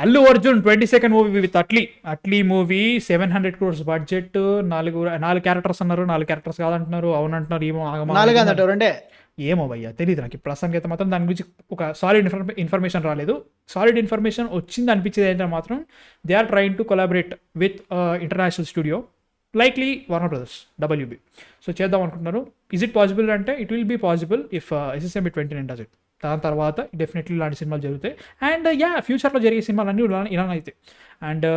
Allu Arjun 22nd movie with Atlee movie 700 crores budget. నాలుగు characters అన్నారు, 4 characters కాదంటున్నారు, అవునంటున్నారు, ఏమో నాలుగు అన్నట్టు రెండే. ఏమో భయ్యా తెలియదు నాకు ప్రస్తుతానికి అయితే మాత్రం దాని గురించి ఒక సాలిడ్ ఇన్ఫర్మేషన్ రాలేదు. సాలిడ్ ఇన్ఫర్మేషన్ వచ్చింది అనిపించేది ఏంటంటే మాత్రం they are trying to collaborate with international studio likely Warner Brothers WB. So చేద్దాం అనుకుంటున్నారు. ఇస్ ఇట్ పాసిబుల్ అంటే it will be possible if SSMB 29 does it. దాని తర్వాత డెఫినెట్లీ ఇలాంటి సినిమాలు జరుగుతాయి. అండ్ ఫ్యూచర్లో జరిగే సినిమాలు అన్నీ ఇలా అయితే. అండ్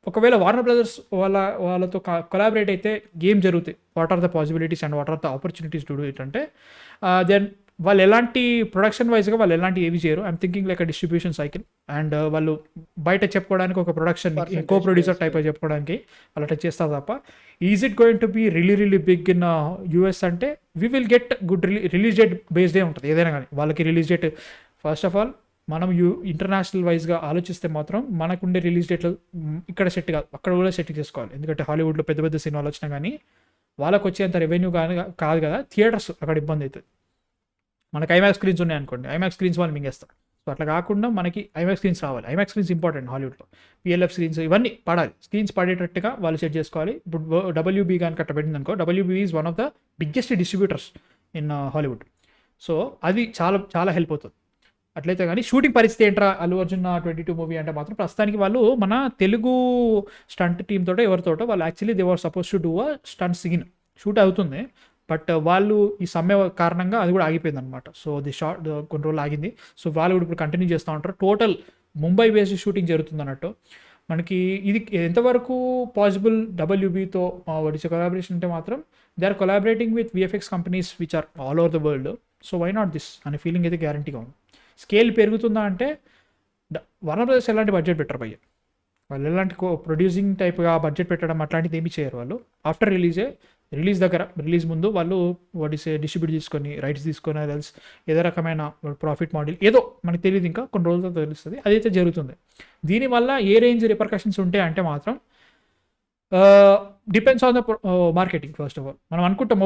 ఒకవేళ వార్నర్ బ్రదర్స్ వాళ్ళతో కొలాబరేట్ అయితే గేమ్ జరుగుతాయి. What are the possibilities and what are the opportunities to do it అంటే దెన్ వాళ్ళు ఎలాంటి ప్రొడక్షన్ వైజ్గా వాళ్ళు ఎలాంటి ఏవి చేయరు. I'm thinking like distribution cycle. And వాళ్ళు బయట చెప్పుకోవడానికి ఒక ప్రొడక్షన్ కో ప్రొడ్యూసర్ టైప్ చెప్పుకోవడానికి వాళ్ళు టచ్ చేస్తారు తప్ప is it going to be really big in US అంటే we will get good release date బేస్డే ఉంటుంది ఏదైనా కానీ. వాళ్ళకి release date first of all మనం ఇంటర్నేషనల్ వైజ్గా ఆలోచిస్తే మాత్రం మనకుండే రిలీజ్ డేట్లు ఇక్కడ సెట్ కాదు, అక్కడ కూడా సెట్ చేసుకోవాలి. ఎందుకంటే హాలీవుడ్లో పెద్ద పెద్ద సినిమాలు వచ్చినా కానీ వాళ్ళకి వచ్చేంత రెవెన్యూ కానీ కాదు కదా. థియేటర్స్ అక్కడ ఇబ్బంది అవుతుంది. మనకి ఐమాక్స్ స్క్రీన్స్ ఉన్నాయి అనుకోండి, ఐమాక్స్ స్క్రీన్స్ వాళ్ళు మింగేస్తారు. సో అట్లా కాకుండా మనకి ఐమాక్స్ స్క్రీన్స్ రావాలి. ఐమాక్స్ స్క్రీన్స్ ఇంపార్టెంట్ హాలీవుడ్లో. PLF స్క్రీన్స్ ఇవన్నీ పడాలి. స్క్రీన్స్ పడేటట్టుగా వాళ్ళు సెట్ చేసుకోవాలి. ఇప్పుడు WB కానీ కట్ట పెట్టింది అనుకో, WB is one of the biggest distributors in Hollywood. So అది చాలా చాలా హెల్ప్ అవుతుంది. అట్లయితే కానీ షూటింగ్ పరిస్థితి ఏంట్రా అల్లు అర్జున్ 22 మూవీ అంటే మాత్రం ప్రస్తుతానికి వాళ్ళు మన తెలుగు స్టంట్ టీమ్ తోటో ఎవరితోటో వాళ్ళు actually they were supposed to do a stunt scene shoot అవుతుంది. బట్ వాళ్ళు ఈ సమ్మె కారణంగా అది కూడా ఆగిపోయింది అనమాట. సో ది షార్ట్ కొన్ని రోజులు ఆగింది. సో వాళ్ళు కూడా ఇప్పుడు కంటిన్యూ చేస్తూ ఉంటారు. టోటల్ ముంబై బేస్డ్ షూటింగ్ జరుగుతుంది అన్నట్టు. మనకి ఇది ఎంతవరకు పాసిబుల్ WBతో వడిచే కొలాబరేషన్ అంటే మాత్రం they are collaborating with VFX companies which are all over the world. So why not this అనే ఫీలింగ్ అయితే గ్యారంటీగా ఉంది. స్కేల్ పెరుగుతుందా అంటే వార్నర్ బ్రదర్స్ ఎలాంటి బడ్జెట్ పెట్టరు భయ్య. వాళ్ళు ఎలాంటి ప్రొడ్యూసింగ్ టైప్గా బడ్జెట్ పెట్టడం అట్లాంటిది ఏమి చేయరు వాళ్ళు. ఆఫ్టర్ రిలీజ్ దగ్గర రిలీజ్ ముందు వాళ్ళు డిస్ట్రిబ్యూట్ తీసుకొని రైట్స్ తీసుకొని అదల్స్ ఏదో రకమైన ప్రాఫిట్ మోడల్ ఏదో మనకు తెలియదు, ఇంకా కొన్ని రోజులతో తెలుస్తుంది. అదైతే జరుగుతుంది. దీనివల్ల ఏ రేంజ్ రిపర్కషన్స్ ఉంటాయి అంటే మాత్రం depends on the marketing. First of all మనం అనుకుంటాం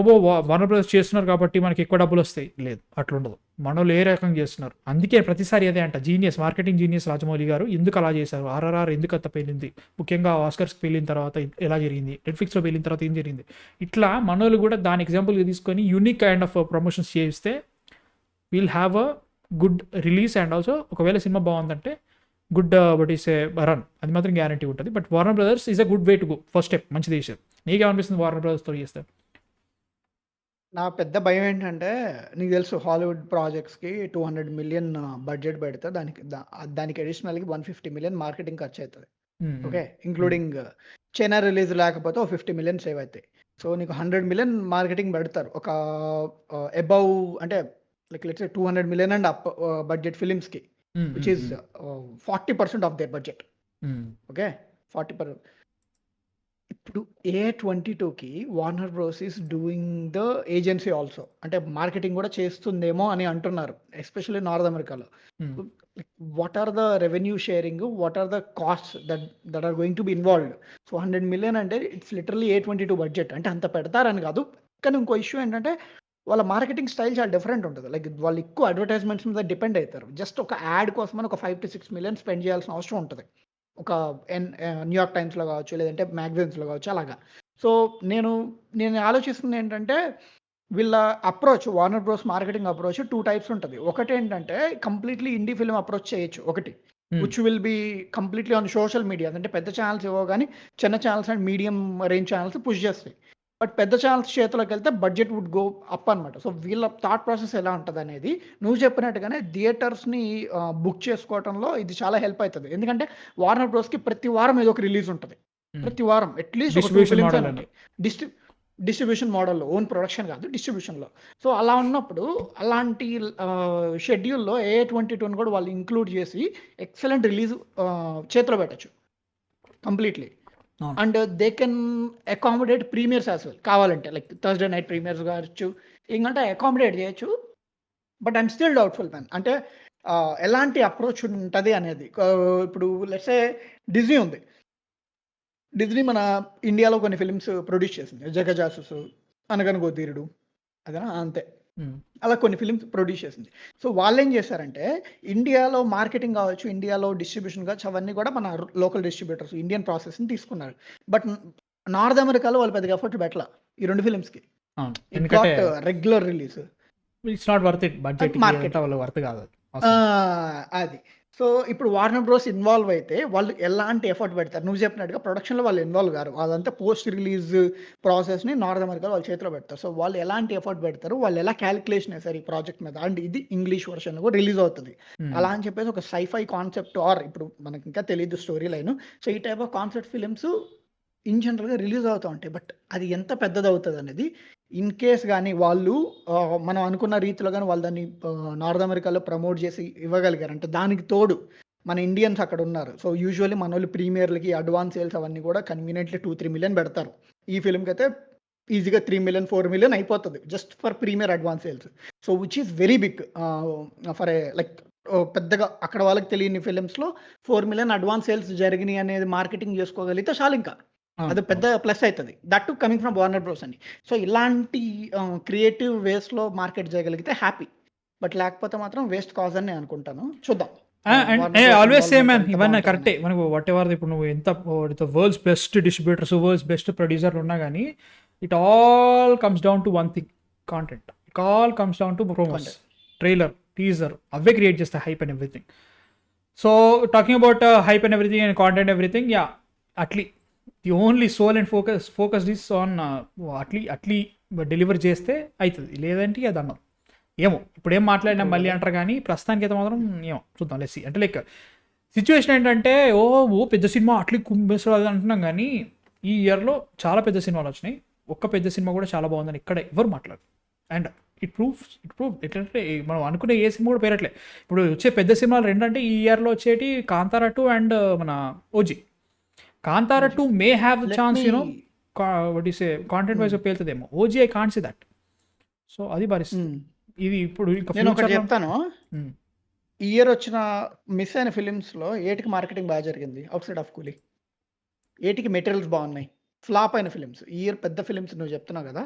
వార్నర్ బ్రదర్స్ చేస్తున్నారు కాబట్టి మనకి ఎక్కువ డబ్బులు వస్తాయి. లేదు, అట్లా ఉండదు. మనోళ్ళు ఏ రకంగా చేస్తున్నారు. అందుకే ప్రతిసారి అదే అంట మార్కెటింగ్ జీనియస్ రాజమౌళి గారు ఎందుకు అలా చేశారు, RRR ఎందుకు అంత పేలింది, ముఖ్యంగా ఆస్కర్స్కి పేలిన తర్వాత ఎలా జరిగింది, నెట్ఫ్లిక్స్లో పేలిన తర్వాత ఏం జరిగింది, ఇట్లా మనోళ్ళు కూడా దాని ఎగ్జాంపుల్గా తీసుకొని యూనిక్ కైండ్ ఆఫ్ ప్రమోషన్స్ చేస్తే will have a good release. And also ఒకవేళ సినిమా బాగుందంటే good but is a run, అది మాత్రం గ్యారంటీ ఉంటుంది. But Warner brothers is a good way to go. First step మంచిది చేశారు. నీకేమనిపిస్తుంది వార్నర్ బ్రదర్స్తో చేస్తే? నా పెద్ద భయం ఏంటంటే నీకు తెలుసు హాలీవుడ్ ప్రాజెక్ట్స్కి 200 million బడ్జెట్ పెడితే దానికి అడిషనల్గా 150 million మార్కెటింగ్ ఖర్చు అవుతుంది. ఓకే, ఇంక్లూడింగ్ చైనా రిలీజ్ లేకపోతే 50 million సేవ్ అవుతాయి. సో నీకు 100 million మార్కెటింగ్ పెడతారు. ఒక అబౌవ్ అంటే like let's 200 million and up budget ఫిలిమ్స్కి, which is 40% of their budget. Okay, 40%. ఇప్పుడు A22కి Warner Bros is doing the agency also, అంటే మార్కెటింగ్ కూడా చేస్తుందేమో అని అంటున్నారు, ఎస్పెషల్లీ నార్త్ అమెరికాలో. What are the revenue sharing, what are the cost that are going to be involved? So 100 million అంటే it's literally A22 budget. అంటే అంత పెడతారని కాదు, కానీ ఇంకో ఇష్యూ ఏంటంటే వాళ్ళ మార్కెటింగ్ స్టైల్ చాలా డిఫరెంట్ ఉంటుంది. లైక్ వాళ్ళు ఎక్కువ అడ్వర్టైజ్మెంట్స్ మీద డిపెండ్ అవుతారు. జస్ట్ ఒక యాడ్ కోసమని ఒక 5 to 6 million స్పెండ్ చేయాల్సిన అవసరం ఉంటుంది. ఒక న్యూయార్క్ టైమ్స్లో కావచ్చు, లేదంటే మ్యాగజైన్స్లో కావచ్చు, అలాగా. సో నేను ఆలోచిస్తుంది ఏంటంటే వీళ్ళ approach, Warner bros marketing approach 2 types ఉంటుంది. ఒకటి ఏంటంటే కంప్లీట్లీ ఇండీ ఫిల్మ్ అప్రోచ్ చేయొచ్చు ఒకటి, which will be completely on social media. అంటే పెద్ద ఛానల్స్ ఇవ్వవు కానీ చిన్న channels and medium range channels push చేస్తాయి. బట్ పెద్ద ఛానల్స్ చేతిలోకి వెళ్తే బడ్జెట్ వుడ్ గో అప్ అనమాట. సో వీళ్ళ థాట్ ప్రాసెస్ ఎలా ఉంటుంది అనేది నువ్వు చెప్పినట్టుగానే థియేటర్స్ని బుక్ చేసుకోవడంలో ఇది చాలా హెల్ప్ అవుతుంది. ఎందుకంటే వార్నర్ బ్రోస్కి ప్రతి వారం ఏదో ఒక రిలీజ్ ఉంటుంది. ప్రతి వారం అట్లీస్ట్ డిస్ట్రిబ్యూషన్ మోడల్లో, ఓన్ ప్రొడక్షన్ కాదు, డిస్ట్రిబ్యూషన్లో. సో అలా ఉన్నప్పుడు అలాంటి షెడ్యూల్లో A22 కూడా వాళ్ళు ఇంక్లూడ్ చేసి ఎక్సలెంట్ రిలీజ్ చేతిలో పెట్టచ్చు completely. And they can accommodate premieres as well కావాలంటే, లైక్ థర్స్డే నైట్ ప్రీమియర్స్ కావచ్చు, ఏంటంటే అకామిడేట్ చేయొచ్చు. But I'm still doubtful man, అంటే ఎలాంటి అప్రోచ్ ఉంటుంది అనేది. ఇప్పుడు లెట్స్ సే డిజ్నీ ఉంది. డిజ్నీ మన ఇండియాలో కొన్ని ఫిలిమ్స్ ప్రొడ్యూస్ చేసింది, జగజాసుసు, అనగనగో ధీరుడు, అదేనా అంతే. అలా కొన్ని ఫిల్మ్స్ ప్రొడ్యూస్ చేసింది. సో వాళ్ళేం చేశారంటే, ఇండియాలో మార్కెటింగ్ కావచ్చు, ఇండియాలో డిస్ట్రిబ్యూషన్ కావచ్చు, అవన్నీ కూడా మన లోకల్ డిస్ట్రిబ్యూటర్స్ ఇండియన్ ప్రాసెస్‌ని తీసుకున్నారు. బట్ నార్త్ అమెరికాలో వాళ్ళు పెద్దగా ఎఫర్ట్ పెట్టలా ఈ 2 ఫిల్మ్స్‌కి. అవును. ఇట్ ఎందుకంటే got regular release. It's not worth it. బడ్జెట్‌కి మార్కెట్. అంతా వాళ్ళకి వర్త్ కాదు అది. ఆ! అసలు. అది. సో, ఇప్పుడు వార్నర్ బ్రోస్ ఇన్వాల్వ్ అయితే వాళ్ళు ఎలాంటి ఎఫర్ట్ పెడతారు? నువ్వు చెప్పినట్టుగా ప్రొడక్షన్‌లో వాళ్ళు ఇన్వాల్వ్ గారు. అదంతా పోస్ట్ రిలీజ్ ప్రాసెస్‌ని నార్త్ అమెరికాలో వాళ్ళ చేతిలో పెడతారు. సో, వాళ్ళు ఎలాంటి ఎఫర్ట్ పెడతారు? వాళ్ళు ఎలా కాలిక్యులేషన్ ఏసారు ఈ ప్రాజెక్ట్ మీద? అండ్ ఇది ఇంగ్లీష్ వెర్షన్‌లో కూడా రిలీజ్ అవుతది. హ్మ్. అలా అని చెప్పేసి ఒక సైఫై కాన్సెప్ట్ ఆర్ ఇప్పుడు మనకి ఇంకా తెలీదు స్టోరీ లైను. సో, ఈ type of concept films in జనరల్‌గా రిలీజ్ అవుతా ఉంటాయి. బట్ అది ఎంత పెద్దదవుతదనేది ఇన్ కేస్ గాని వాళ్ళు మనం అనుకున్న రీతిలో గాని వాళ్ళు దాన్ని నార్త్ అమెరికాలో ప్రమోట్ చేసి ఇవ్వగలిగారు. అంటే దానికి తోడు మన ఇండియన్స్ అక్కడ ఉన్నారు. సో, యూజువల్లీ మనోళ్ళు ప్రీమియర్‌లకి అడ్వాన్స్ సేల్స్ అవన్నీ కూడా కన్వీనియంట్‌లీ 2, 3 మిలియన్ పెడతారు. ఈ ఫిల్మ్‌కైతే ఈజీగా 3,000,000, 4,000,000 అయిపోతది. Just for premiere advance sales. So, which is very big for a like పెద్దగా అక్కడ వాళ్ళకి తెలియని ఫిల్మ్స్‌లో 4,000,000 అడ్వాన్స్ సేల్స్ జరిగినాయి అనేది మార్కెటింగ్ చేసుకోగలిగితే చాలింకా. అవును. అది పెద్ద ప్లస్ అయితది. That to coming from Warner bros అని. సో, ఇలాంటి క్రియేటివ్ వేస్‌లో మార్కెట్ చేయగలిగితే హ్యాపీ. బట్ లేకపోతే మాత్రం వేస్ట్ కాజ్ అని నేను అనుకుంటాను. చూద్దాం. And Warner bros always same involvement man. ఎంత ఇవన్నీ బావుంటదనేది. కరెక్టే. మనకు వాట్ ఎవర్ ఇప్పుడు నువ్వు ఎంత world's best distributors, world's best ప్రొడ్యూసర్లు ఉన్నా కానీ it all comes down to one thing, content. It all comes down to promos, Content. Trailer, teaser, అవే క్రియేట్ చేస్తాయి hype and everything. So talking about hype and everything and content everything, yeah, Atlee the only soul and focus this on Atlee deliver చేస్తే అవుతుంది. లేదంటే అది అన్నారు ఏమో ఇప్పుడు ఏం మాట్లాడినా మళ్ళీ అంటారు కానీ ప్రస్తుతానికి అయితే మాత్రం ఏమో చూద్దాం. లెస్సి అంటే లైక్ సిచ్యువేషన్ ఏంటంటే ఓ పెద్ద సినిమా అట్లీ కుంభేశ్వర అది అంటున్నాం కానీ ఈ ఇయర్లో చాలా పెద్ద సినిమాలు వచ్చినాయి. ఒక్క పెద్ద సినిమా కూడా చాలా బాగుందని ఇక్కడ ఎవరు మాట్లాడరు. అండ్ ఇట్ ప్రూవ్ ఎట్లంటే మనం అనుకునే ఏ సినిమా కూడా పేరట్లే. ఇప్పుడు వచ్చే పెద్ద సినిమాలు రెండంటే ఈ ఇయర్లో వచ్చేటి కాంతారా 2 అండ్ మన OG. Kantara 2 may have the Let chance me you know what is content wise పేలుతుందేమో. OG I can't see that. So అది పరిస్థితి. హ్మ్. ఇది ఇప్పుడు ఇంకా నేను ఒకటి ఫ్యూచర్లో చెప్తాను. ఈ ఇయర్ వచ్చిన మిస్ అయిన ఫిల్మ్స్‌లో ఏటికి మార్కెటింగ్ బాగా జరిగింది? ఔట్‌సైడ్ ఆఫ్ కూలీ. ఏటికి మెటీరియల్స్ బాగున్నాయి? ఫ్లాప్ అయిన ఫిల్మ్స్. ఈ ఇయర్ పెద్ద ఫిల్మ్స్ నువ్వు చెప్తున్నావు కదా!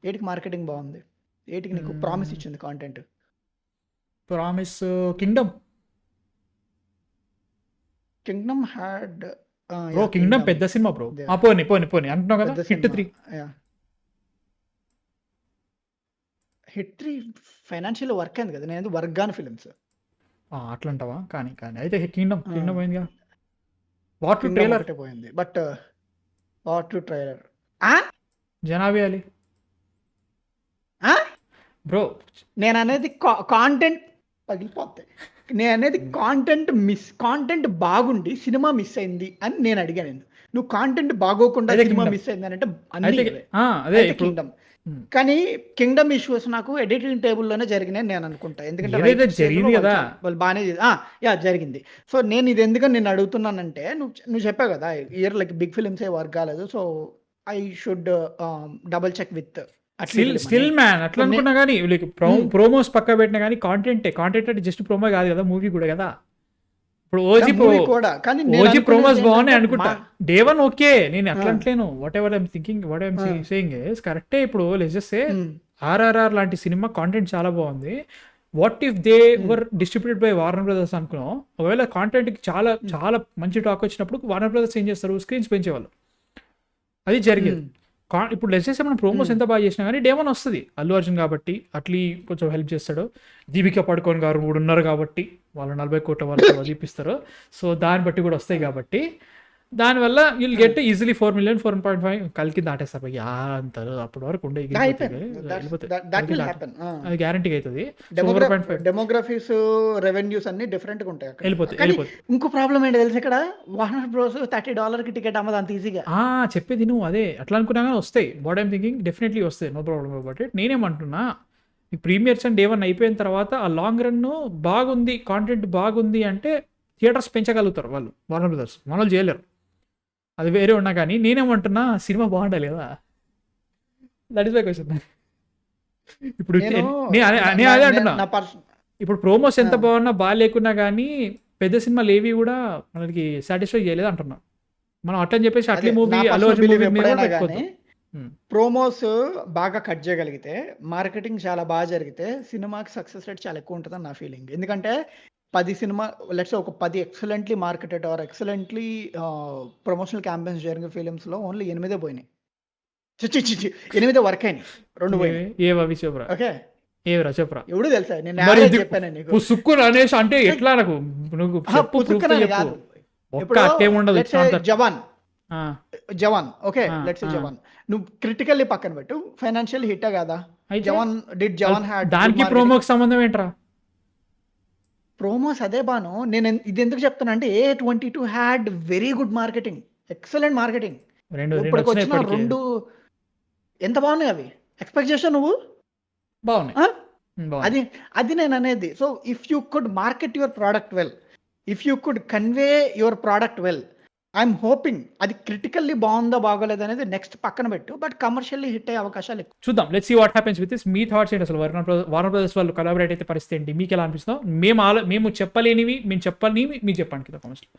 ఏటికి మార్కెటింగ్ బాగుంది? ఏటికి నీకు ప్రామిస్ ఇచ్చింది content? Promise Kingdom. Kingdom had bro Kingdom పెద్ద సినిమా బ్రో. పోని అంటున్నావు కదా. పెద్ద hit 3. Cinema. Yeah! Hit 3 financial work అయింది కదా! నేనది వర్గాన్ ఫిల్మ్స్. అట్లా అంటావా? కానీ అయితే కింగ్డమ్ ఆ! పోయిందిగా. వాట్ టు కింగ్డమ్ ట్రైలర్ ఒకటే పోయింది. But what to trailer. ఆ! జనాబీ అలీ ఆ! బ్రో. నేననేది కాంటెంట్ పగిలిపోద్ది. నేననేది కాంటెంట్ బాగుండి సినిమా మిస్ అయింది అని నేను అడిగా నిన్ను. నువ్వు కాంటెంట్ బాగోకుండా అయితే సినిమా కింగ్డమ్. మిస్ అయిందనంటే అన్నీ అయితే ఇవే. అదే అయితే ఇప్పుడు కింగ్డమ్. కానీ కింగ్డమ్ ఇష్యూస్ నాకు ఎడిటింగ్ టేబుల్‌లోనే జరిగినాయని నేను అనుకుంటా. ఎందుకంటే ఏదైతే రైటింగ్ స్టేజ్‌లో జరిగింది కదా. వాళ్ళు బానే యాహ్! జరిగింది. సో, నేను ఇది ఎందుకని నిన్ను అడుగుతున్నానంటే నువ్వు చెప్పావు కదా! ఇయర్ లైక్ బిగ్ ఫిల్మ్సే వర్క్ కాలేదు. So, I should double check with Atlee film అని. స్టిల్ మ్యాన్ అట్లా సో, అనుకున్నా కానీ లైక్ ప్రోమోస్ పక్క పెట్టినా కానీ కాంటెంట్ అంటే జస్ట్ ప్రోమో కాదు కదా, మూవీ కూడా కదా. ఇప్పుడు మూవీ కూడా. కానీ నేను ఓజీ ప్రోమోస్ అనుకునేది బాగున్నాయి ఏంటంటే అనుకుంటా. డే వన్ ఓకే, నేను అట్లా అంటలేను. Whatever I'm thinking, what I'm ah! Saying is కరెక్టే. ఇప్పుడు లెట్స్ జస్ట్ సే హ్మ్. ఆర్ఆర్ఆర్ లాంటి సినిమా కాంటెంట్ చాలా బాగుంది. What if they were distributed by Warner brothers అనుకున్నాం. ఒకవేళ కాంటెంట్కి చాలా చాలా మంచి టాక్ వచ్చినప్పుడు వార్నర్ బ్రదర్స్ ఏం చేస్తారు, స్క్రీన్స్ పెంచేవాళ్ళు. అది జరిగేది. ఇప్పుడు లెట్స్ చేస్తే మనం ప్రోమోస్ ఎంత బాగా చేసినా కానీ డే వన్ వస్తుంది. అల్లు అర్జున్ కాబట్టి అట్లీ కొంచెం హెల్ప్ చేస్తాడు. దీపికా పడుకోన్ గారు 3 ఉన్నారు కాబట్టి వాళ్ళు 40 కోట్ల వరకు చూపిస్తారు. సో దాన్ని బట్టి కూడా వస్తాయి కాబట్టి దానివల్ల విల్ గెట్ ఈజీలీ 4 మిలియన్ 4.5 కలికి దాటేస్తారు. అంటారు అప్పటి వరకు ఉండే దట్ విల్ హ్యాపెన్. అది గ్యారంటీగా అవుతుంది. డెమోగ్రఫీస్ రెవెన్యూస్ అన్ని డిఫరెంట్‌గా ఉంటాయి అక్కడ. వెళ్ళిపోతాయి కానీ వెళ్ళిపోతాయి. ఇంకో ప్రాబ్లమ్ ఏంటో తెలుసా ఇక్కడ? వార్నర్ బ్రోస్ $30కి టికెట్ అమ్మదు అంత ఈజీగా. చెప్పేది నువ్వు అదే. అట్లా అనుకున్నా కానీ వస్తాయి. వాట్ ఐమ్ థింకింగ్ డెఫినెట్లీ వస్తాయి. No problem about it. నేనేమంటున్నా, ఈ ప్రీమియర్స్ అండ్ డే వన్ అయిపోయిన తర్వాత ఆ లాంగ్ రన్ బాగుంది, కాంటెంట్ బాగుంది అంటే థియేటర్స్ పెంచగలుగుతారు వాళ్ళు, వార్నర్ బ్రదర్స్. మనోళ్ళు చేయలేరు. అది వేరే ఉన్నా కానీ నేనేమంటున్నా, సినిమా బాగుండాలి కదా. That is my question. ఇప్పుడు నేను అదే అంటున్నా. ఇప్పుడు ప్రోమోస్ ఎంత బాగున్నా బాగాలేకున్నా కానీ పెద్ద సినిమాలు ఏవి కూడా మనకి సాటిస్ఫై చేయలేదు అంటున్నా. మనం అట్లని చెప్పేసి అట్లీ మూవీ అల్లు అర్జున్ మూవీ మీద కూడా పెట్టుకోవద్దు. ప్రోమోస్ బాగా కట్ చేయగలిగితే, మార్కెటింగ్ చాలా బాగా జరిగితే, సినిమాకి సక్సెస్ రేట్ చాలా ఎక్కువ ఉంటదని నా ఫీలింగ్. ఎందుకంటే 10 సినిమా లెట్స్ సే ఒక 10 excellently marketed or excellently promotional campaigns జరిగిన ఫిల్మ్స్‌లో ఓన్లీ 8 పోయినాయి. ఛీ! ఛీ! ఛీ! ఛీ! 8 వర్క్ అయినాయి. 2 పోయినాయి. ఏవవి చెప్పురా, ఓకే. ఏవిరా చెప్పురా. ఎవడు తెలుసా? నేను మరి యావరేజ్ ఇది చెప్పాను నీకు. పుసుక్కుని అనేసి అంటే ఎట్లా నాకు నువ్వు అహా! చెప్పు, proof తో పుసుక్కునని చెప్పు. కాదు. ఒక్క ఇప్పుడు అక్కేముండదు let's it's say not that. Jawan okay. Ah, let's say ah. Jawan. నువ్వు క్రిటికల్లీ పక్కన పెట్టు. ఫైనాన్షియల్ హిట్టే కాదా? అయితే జవాన్ హ్యాడ్ దానికి ప్రోమోకి సంబంధం ఏంట్రా? ప్రోమోస్ అదే బాను. నేను ఇది ఎందుకు చెప్తానంటే A22 had very good marketing. Excellent marketing. రెండు ఇప్పటికి వచ్చినాయి వచ్చిన ఇప్పటికి. 2 ఎంత బాగున్నాయి అవి. ఎక్స్‌పెక్ట్ చేసావా నువ్వు? బాగున్నాయి. ఆ? బాగున్నాయి. అది నేను అనేది. So if you could market your product well, if you could convey your product well, I'm hoping అది క్రిటికల్లీ బాగుందా బాగోలేదా అనేది నెక్స్ట్ పక్కన పెట్టు. బట్ కమర్షియల్లీ హిట్ అయ్యే అవకాశాలు ఎక్కువ. చూద్దాం, let's see what happens with this. మీ థాట్స్ ఏంటి అసలు? వార్నర్ బ్రదర్స్ వాళ్ళు కొలాబరేట్ అయితే పరిస్థితి ఏంటి? మీకు ఎలా అనిపిస్తుందో మేము చెప్పలేనివి మేము చెప్పనివి మీరు చెప్పండి కింద కామెంట్స్లో.